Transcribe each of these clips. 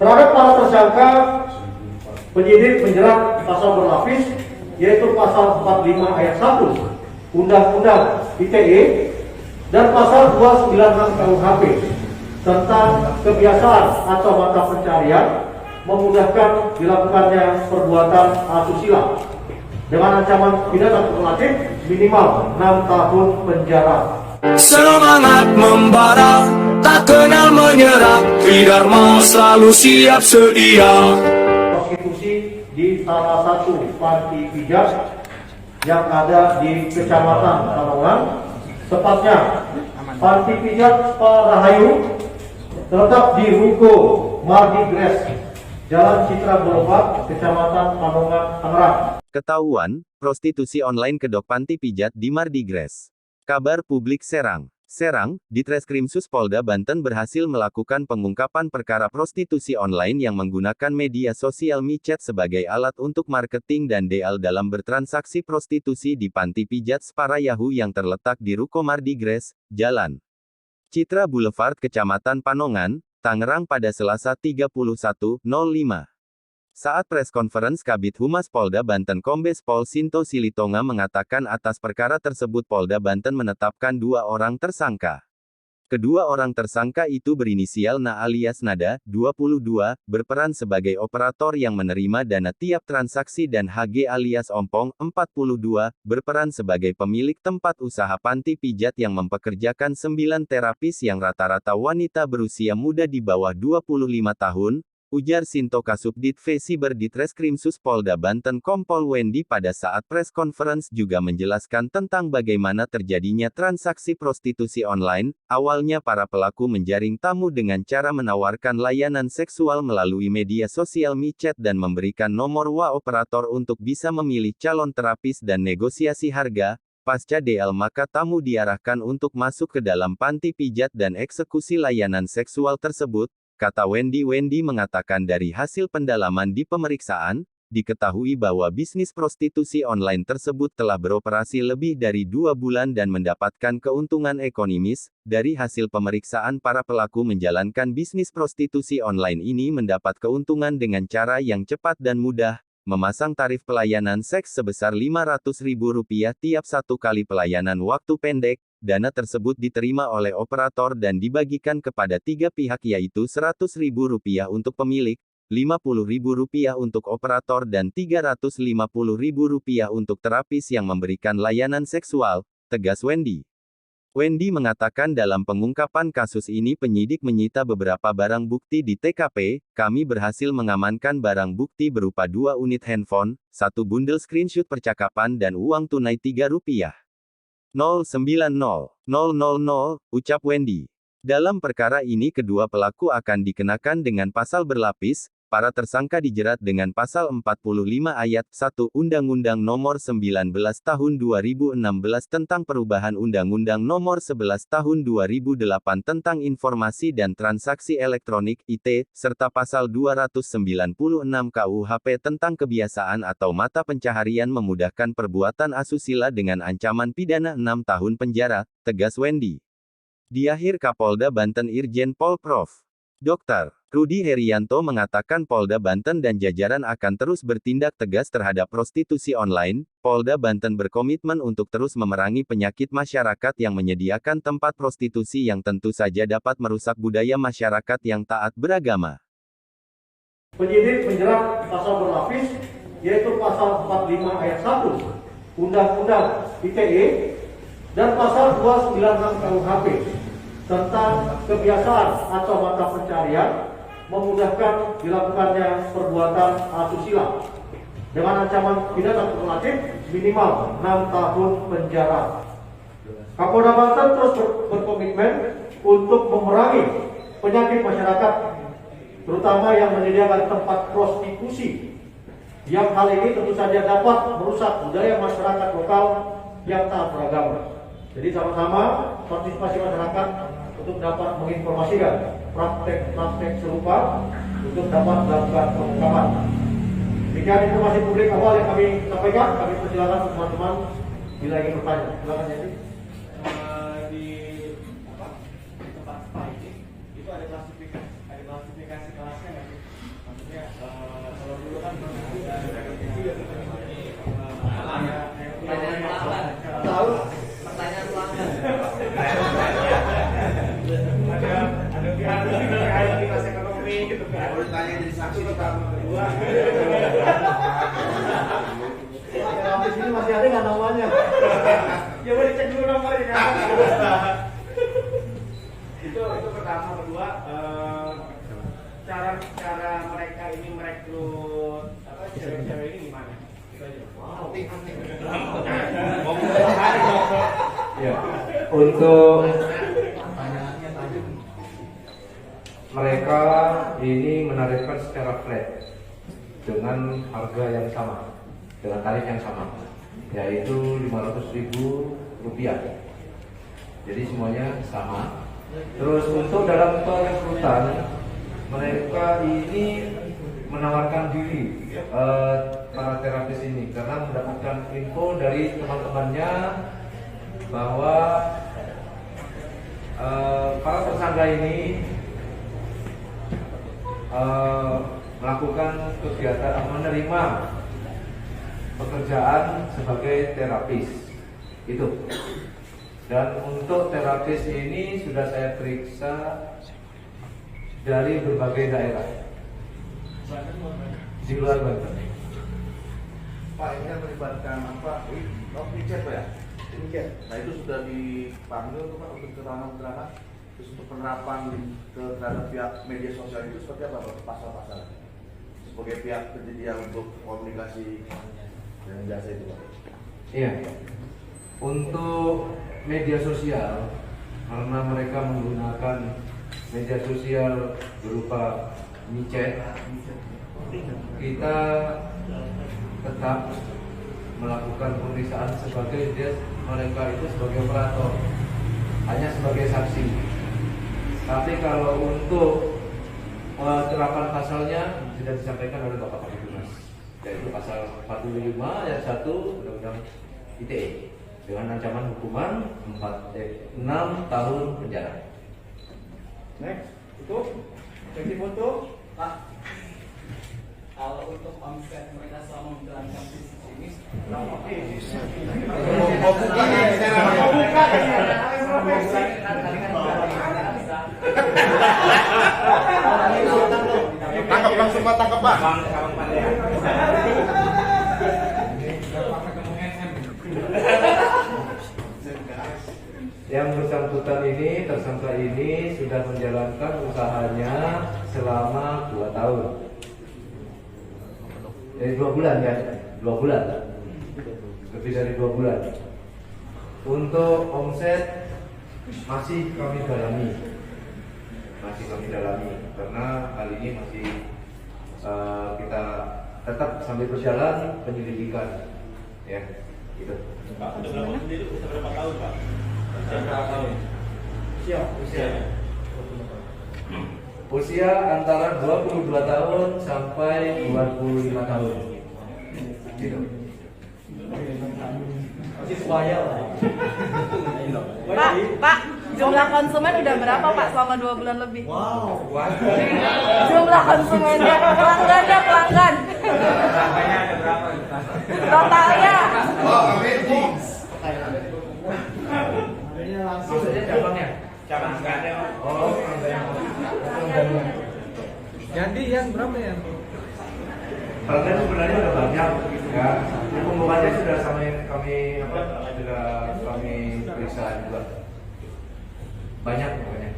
Terhadap para tersangka, penyidik menjerat pasal berlapis, yaitu pasal 45 ayat 1 Undang-Undang ITE dan pasal 296 KUHP tentang kebiasaan atau mata pencarian memudahkan dilakukannya perbuatan asusila dengan ancaman pidana kumulatif minimal 6 tahun penjara. Semangat membara, tak kenal menyerah, Tridharma selalu siap sedia. Prostitusi di salah satu panti pijat yang ada di Kecamatan Panongan, tepatnya Panti Pijat Rahayu, terletak di Ruko Mardi Gres, Jalan Citra Boulevard, Kecamatan Panongan, Tangerang. Ketahuan, prostitusi online kedok panti pijat di Mardi Gres. Kabar Publik Serang. Serang, Ditreskrimsus Polda Banten berhasil melakukan pengungkapan perkara prostitusi online yang menggunakan media sosial micet sebagai alat untuk marketing dan deal dalam bertransaksi prostitusi di panti pijat Sparayahu yang terletak di Ruko Mardi Gres, Jalan Citra Boulevard, Kecamatan Panongan, Tangerang pada Selasa 31.05. Saat press conference Kabid Humas Polda Banten Kombes Pol Sinto Silitonga mengatakan atas perkara tersebut Polda Banten menetapkan 2 orang tersangka. Kedua orang tersangka itu berinisial Na alias Nada, 22, berperan sebagai operator yang menerima dana tiap transaksi dan HG alias Ompong, 42, berperan sebagai pemilik tempat usaha panti pijat yang mempekerjakan 9 terapis yang rata-rata wanita berusia muda di bawah 25 tahun, ujar Sinto Kasubdit V Siber Ditreskrimsus Polda Banten Kompol Wendy pada saat press conference juga menjelaskan tentang bagaimana terjadinya transaksi prostitusi online. Awalnya para pelaku menjaring tamu dengan cara menawarkan layanan seksual melalui media sosial micet dan memberikan nomor WA operator untuk bisa memilih calon terapis dan negosiasi harga. Pasca DL maka tamu diarahkan untuk masuk ke dalam panti pijat dan eksekusi layanan seksual tersebut. Kata Wendy mengatakan dari hasil pendalaman di pemeriksaan, diketahui bahwa bisnis prostitusi online tersebut telah beroperasi lebih dari 2 bulan dan mendapatkan keuntungan ekonomis. Dari hasil pemeriksaan para pelaku menjalankan bisnis prostitusi online ini mendapat keuntungan dengan cara yang cepat dan mudah, memasang tarif pelayanan seks sebesar Rp500.000 tiap 1 kali pelayanan waktu pendek. Dana tersebut diterima oleh operator dan dibagikan kepada 3 pihak yaitu Rp100.000 untuk pemilik, Rp50.000 untuk operator dan Rp350.000 untuk terapis yang memberikan layanan seksual, tegas Wendy. Wendy mengatakan dalam pengungkapan kasus ini penyidik menyita beberapa barang bukti di TKP, kami berhasil mengamankan barang bukti berupa 2 unit handphone, 1 bundel screenshot percakapan dan uang tunai Rp3. 090.000, ucap Wendy. Dalam perkara ini kedua pelaku akan dikenakan dengan pasal berlapis. Para tersangka dijerat dengan pasal 45 ayat 1 Undang-Undang Nomor 19 Tahun 2016 tentang perubahan Undang-Undang Nomor 11 Tahun 2008 tentang Informasi dan Transaksi Elektronik (IT), serta pasal 296 KUHP tentang kebiasaan atau mata pencaharian memudahkan perbuatan asusila dengan ancaman pidana 6 tahun penjara, tegas Wendy. Di akhir Kapolda Banten Irjen Pol Prof. Dr. Rudi Herianto mengatakan Polda Banten dan jajaran akan terus bertindak tegas terhadap prostitusi online. Polda Banten berkomitmen untuk terus memerangi penyakit masyarakat yang menyediakan tempat prostitusi yang tentu saja dapat merusak budaya masyarakat yang taat beragama. Penyidik menjerat pasal berlapis, yaitu pasal 45 ayat 1 Undang-Undang ITE dan pasal 296 KUHP tentang kebiasaan atau mata pencarian memudahkan dilakukannya perbuatan asusila dengan ancaman pidana kumulatif minimal 6 tahun penjara. Kapolda Banten terus berkomitmen untuk memerangi penyakit masyarakat, terutama yang menyediakan tempat prostitusi, yang hal ini tentu saja dapat merusak budaya masyarakat lokal yang taat beragama. Jadi sama-sama partisipasi masyarakat untuk dapat menginformasikan praktek-praktek serupa untuk dapat melakukan pengungkapan. Demikian informasi publik awal yang kami sampaikan. Kami persilakan teman-teman bila ingin bertanya. Silakan Jadi. Di tempat spa ini itu ada klasifikasi kelasnya nggak sih? Tahu? Ada kelas ekonomi gitu kan. Kalau ditanya jadi saksi di tahun kedua. Di sini masih ada nggak namanya? Ya boleh cek dulu nomornya. Itu pertama. Kedua, cara mereka ini merekrut cewek-cewek ini gimana? Itu aja. Ya, untuk mereka ini menarikkan secara flat dengan harga yang sama, dengan tarif yang sama, yaitu Rp500.000. Jadi semuanya sama. Terus untuk dalam perekrutan, mereka ini menawarkan diri para terapis ini karena mendapatkan info dari teman-temannya bahwa para tersangka ini melakukan kegiatan menerima pekerjaan sebagai terapis itu. Dan untuk terapis ini sudah saya periksa dari berbagai daerah di luar Banten. Pak, ini kan melibatkan apa? Pijat Pak ya? Pijat. Nah itu sudah dipanggil tuh Pak untuk keterangan-keterangan. Terus untuk penerapan terhadap pihak media sosial itu seperti apa Pak? Pasal-pasal sebagai pihak penyedia untuk komunikasi dan jasa itu Pak? Iya. Untuk media sosial, karena mereka menggunakan media sosial berupa micet, kita tetap melakukan pemeriksaan sebagai mereka itu sebagai operator, hanya sebagai saksi. Tapi kalau untuk penerapan pasalnya sudah disampaikan oleh Bapak Kapolres, yaitu pasal 45 ayat 1 Undang-Undang ITE dengan ancaman hukuman 6 tahun penjara. Next, itu jadi foto, Pak. Kalau untuk omset mereka selama menjalankan bisnis ini berapa? Tangkap langsung Pak, tangkap Pak. Yang bersangkutan ini, tersangka ini sudah menjalankan usahanya selama 2 tahun. 2 bulan ya, 2 bulan. Lebih dari 2 bulan. Untuk omset masih kami dalami. Karena hal ini masih kita tetap sambil berjalan penyelidikan. Ya, gitu. Pak, udah berapa tahun Pak? Usia antara 22 tahun sampai 25 tahun. Gitu. Masih semuanya lah. Pak, jumlah konsumen udah berapa Pak selama 2 bulan lebih? Wow. Jumlah konsumennya, pelanggan. Totalnya. Maksudnya cabangnya? Cabang ada. Oh, Jadi yang berapa ya? pelanggan sebenarnya udah banyak, ya. Pengumumannya sudah sudah kami periksa juga. Banyak pokoknya.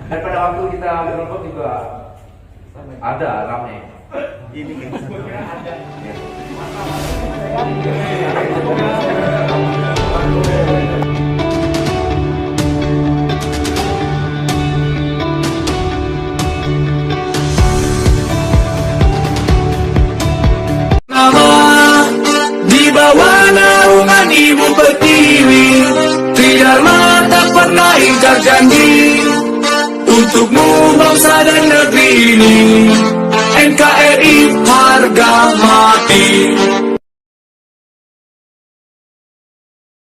Dan pada waktu kita berlomba juga ada ramai. Ini Ya. Di bawah naungan Ibu Pertiwi, Tridharma tak pernah ingkar janji untukmu bangsa dan negeri ini. NKRI harga mati.